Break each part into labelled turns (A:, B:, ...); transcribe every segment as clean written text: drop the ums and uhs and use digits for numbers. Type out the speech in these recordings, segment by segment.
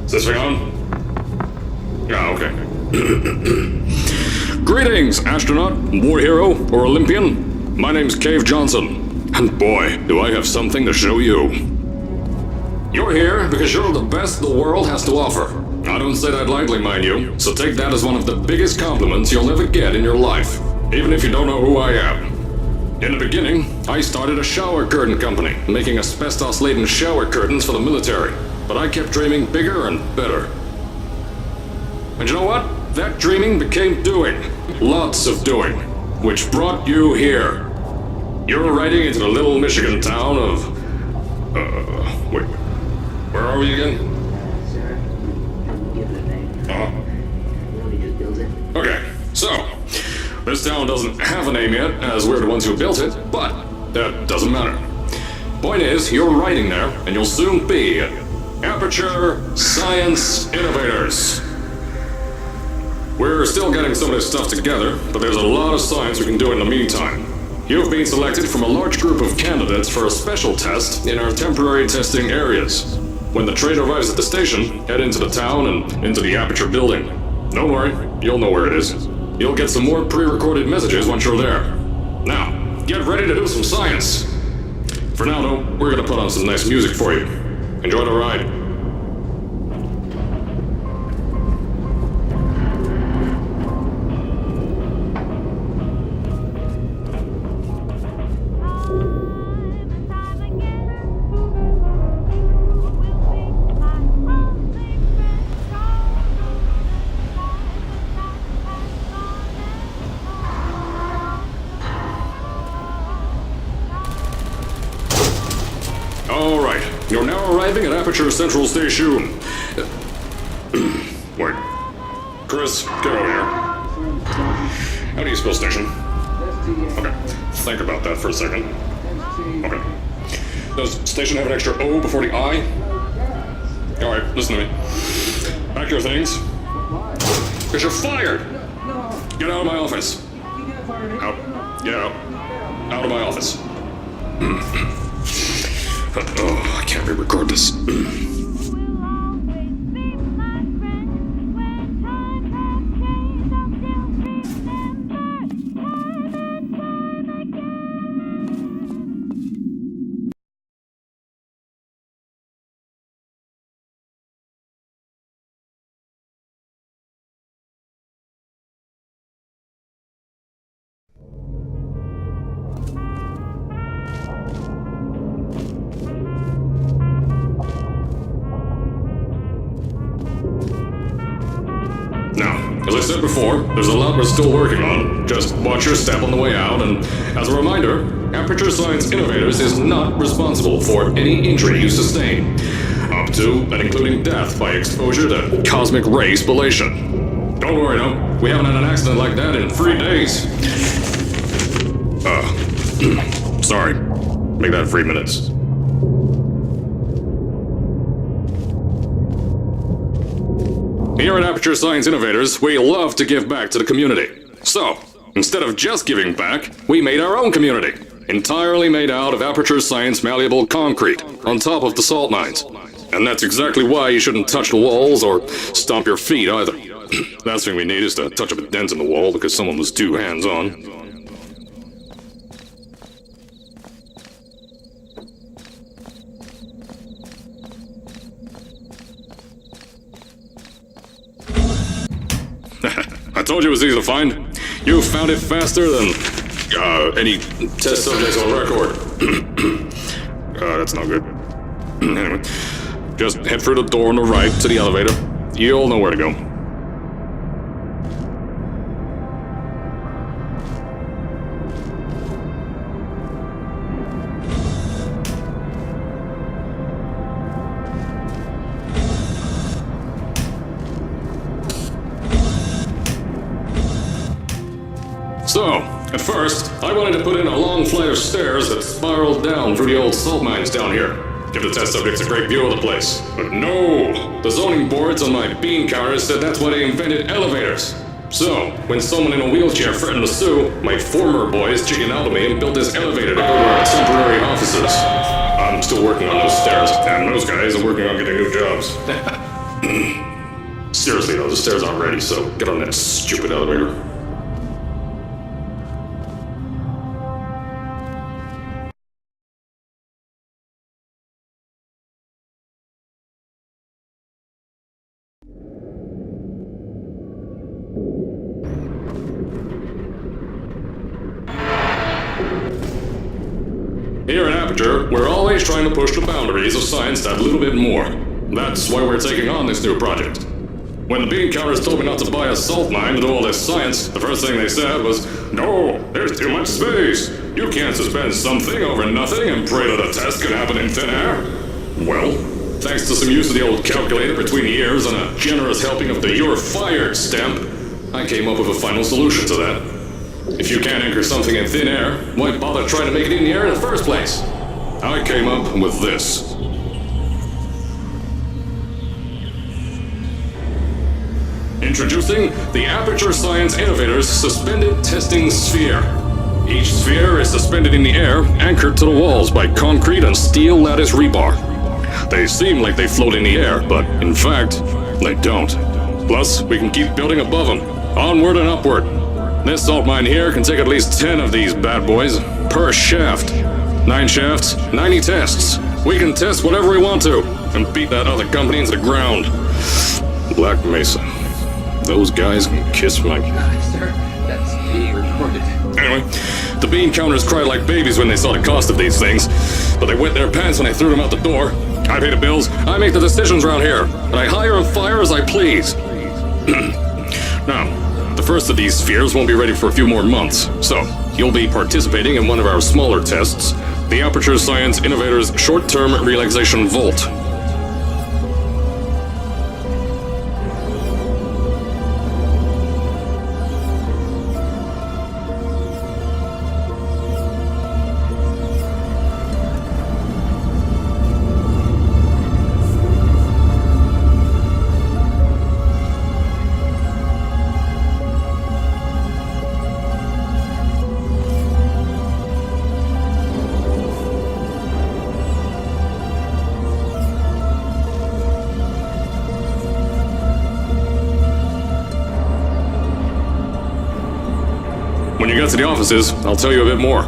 A: Is this thing on? Yeah, okay. Greetings, astronaut, war hero, or Olympian. My name's Cave Johnson, and boy, do I have something to show you. You're here because you're the best the world has to offer. I don't say that lightly, mind you, so take that as one of the biggest compliments you'll ever get in your life, even if you don't know who I am. In the beginning, I started a shower curtain company, making asbestos-laden shower curtains for the military. But I kept dreaming bigger and better. And you know what? That dreaming became doing. Lots of doing. Which brought you here. You're riding into the little Michigan town of... wait. Where are we again?
B: Sir, didn't give it a name. We just built it.
A: Okay, so... this town doesn't have a name yet, as we're the ones who built it, but that doesn't matter. Point is, you're riding there, and you'll soon be... Aperture Science Innovators. We're still getting some of this stuff together, but there's a lot of science we can do in the meantime. You've been selected from a large group of candidates for a special test in our temporary testing areas. When the train arrives at the station, head into the town and into the Aperture building. Don't worry, you'll know where it is. You'll get some more pre-recorded messages once you're there. Now, get ready to do some science. For now, though, we're gonna put on some nice music for you. Enjoy the ride. All right, you're now arriving at Aperture Central Station. Wait. Chris, get over here. How do you spell station? Okay, think about that for a second. Okay. Does station have an extra O before the I? Alright, listen to me. Pack your things. Because you're fired! Get out of my office. Out. Get out. Out of my office. Oh, I can't re-record this. As I said before, there's a lot we're still working on. Just watch your step on the way out, and as a reminder, Aperture Science Innovators is not responsible for any injury you sustain, up to and including death by exposure to cosmic ray spallation. Don't worry, no, we haven't had an accident like that in 3 days. Sorry. Make that 3 minutes. Here at Aperture Science Innovators, we love to give back to the community. So, instead of just giving back, we made our own community. Entirely made out of Aperture Science malleable concrete, on top of the salt mines. And that's exactly why you shouldn't touch the walls or stomp your feet either. Last thing we need is to touch up a dent in the wall because someone was too hands-on. I told you it was easy to find. You found it faster than any test subjects on record. no good. Anyway, just head through the door on the right to the elevator. You'll know where to go. So, at first, I wanted to put in a long flight of stairs that spiraled down through the old salt mines down here. Give the test subjects a great view of the place. But no! The zoning boards on my bean counters said that's why they invented elevators. So, when someone in a wheelchair threatened to sue, my former boys chickened out of me and built this elevator to go to our temporary offices. I'm still working on those stairs, and those guys are working on getting new jobs. Seriously though, the stairs aren't ready, so get on that stupid elevator. Here at Aperture, we're always trying to push the boundaries of science that little bit more. That's why we're taking on this new project. When the bean counters told me not to buy a salt mine to do all this science, the first thing they said was, "No, there's too much space. You can't suspend something over nothing and pray that a test can happen in thin air." Well, thanks to some use of the old calculator between the ears and a generous helping of the "you're fired" stamp, I came up with a final solution to that. If you can't anchor something in thin air, why bother trying to make it in the air in the first place? I came up with this. Introducing the Aperture Science Innovators Suspended Testing Sphere. Each sphere is suspended in the air, anchored to the walls by concrete and steel lattice rebar. They seem like they float in the air, but in fact, they don't. Plus, we can keep building above them, onward and upward. This salt mine here can take at least 10 of these bad boys per shaft. 9 shafts, 90 tests. We can test whatever we want to and beat that other company into the ground. Black Mesa. Those guys can kiss my...
B: Sir, that's being recorded.
A: Anyway, the bean counters cried like babies when they saw the cost of these things, but they wet their pants when I threw them out the door. I pay the bills, I make the decisions around here, and I hire and fire as I please. Now, the first of these spheres won't be ready for a few more months, so you'll be participating in one of our smaller tests, the Aperture Science Innovators Short-Term Relaxation Vault. When you get to the offices, I'll tell you a bit more.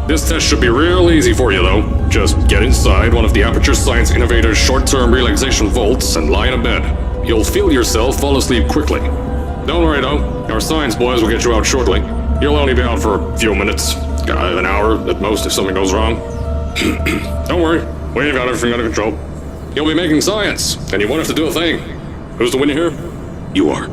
A: This test should be real easy for you, though. Just get inside one of the Aperture Science Innovators short-term relaxation vaults and lie in a bed. You'll feel yourself fall asleep quickly. Don't worry, though. Our science boys will get you out shortly. You'll only be out for a few minutes. An hour at most if something goes wrong. Don't worry. We've got everything under control. You'll be making science, and you won't have to do a thing. Who's the winner here? You are.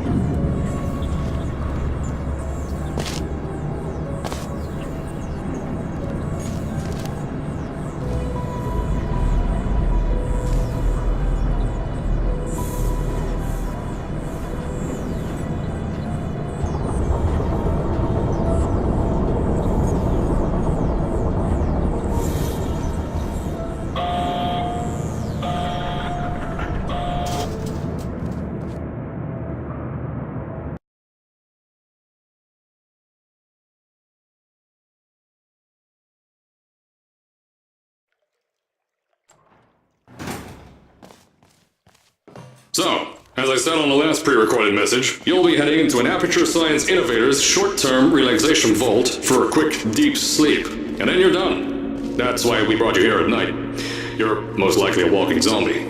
A: So, as I said on the last pre-recorded message, you'll be heading into an Aperture Science Innovators short-term relaxation vault for a quick, deep sleep. And then you're done. That's why we brought you here at night. You're most likely a walking zombie.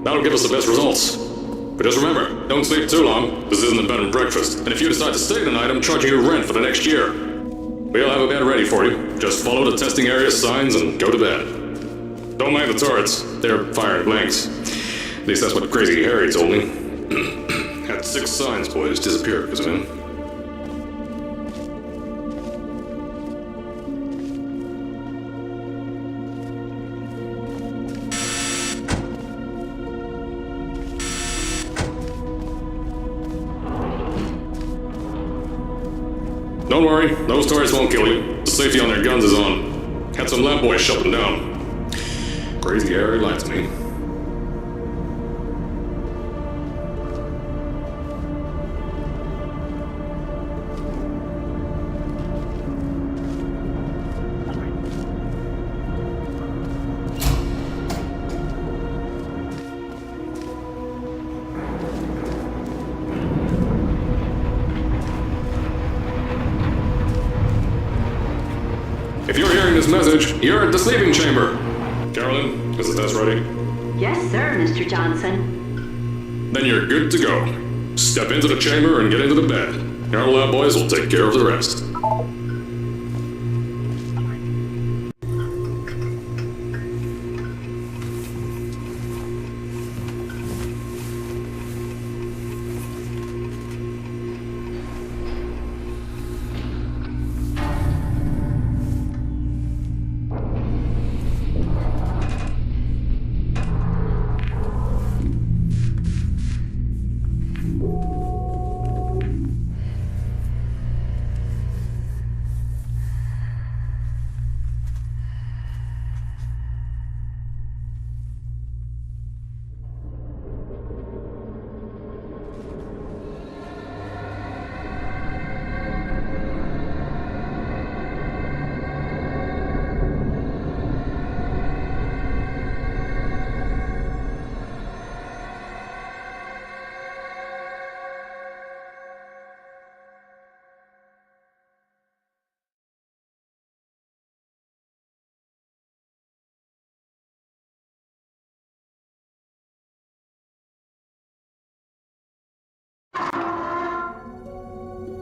A: That'll give us the best results. But just remember, don't sleep too long. This isn't a bed and breakfast. And if you decide to stay the night, I'm charging you rent for the next year. We'll have a bed ready for you. Just follow the testing area signs and go to bed. Don't mind the turrets. They're firing blanks. At least that's what Crazy Harry told me. Had 6 signs boys disappear because of him. Don't worry, those turrets won't kill you. The safety on their guns is on. Had some lab boys shut them down. Crazy Harry lied to me. If you're hearing this message, you're at the sleeping chamber. Carolyn, is the test ready?
C: Yes, sir, Mr. Johnson.
A: Then you're good to go. Step into the chamber and get into the bed. Our lab boys will take care of the rest.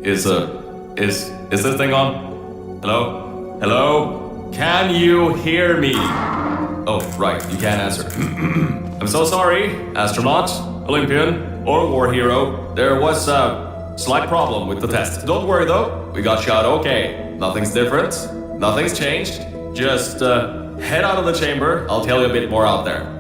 D: Is this thing on? Hello? Hello? Can you hear me? Oh, right, you can't answer. I'm so sorry, astronaut, Olympian, or war hero. There was a slight problem with the test. Don't worry though, we got shot okay. Nothing's different, nothing's changed. Just head out of the chamber, I'll tell you a bit more out there.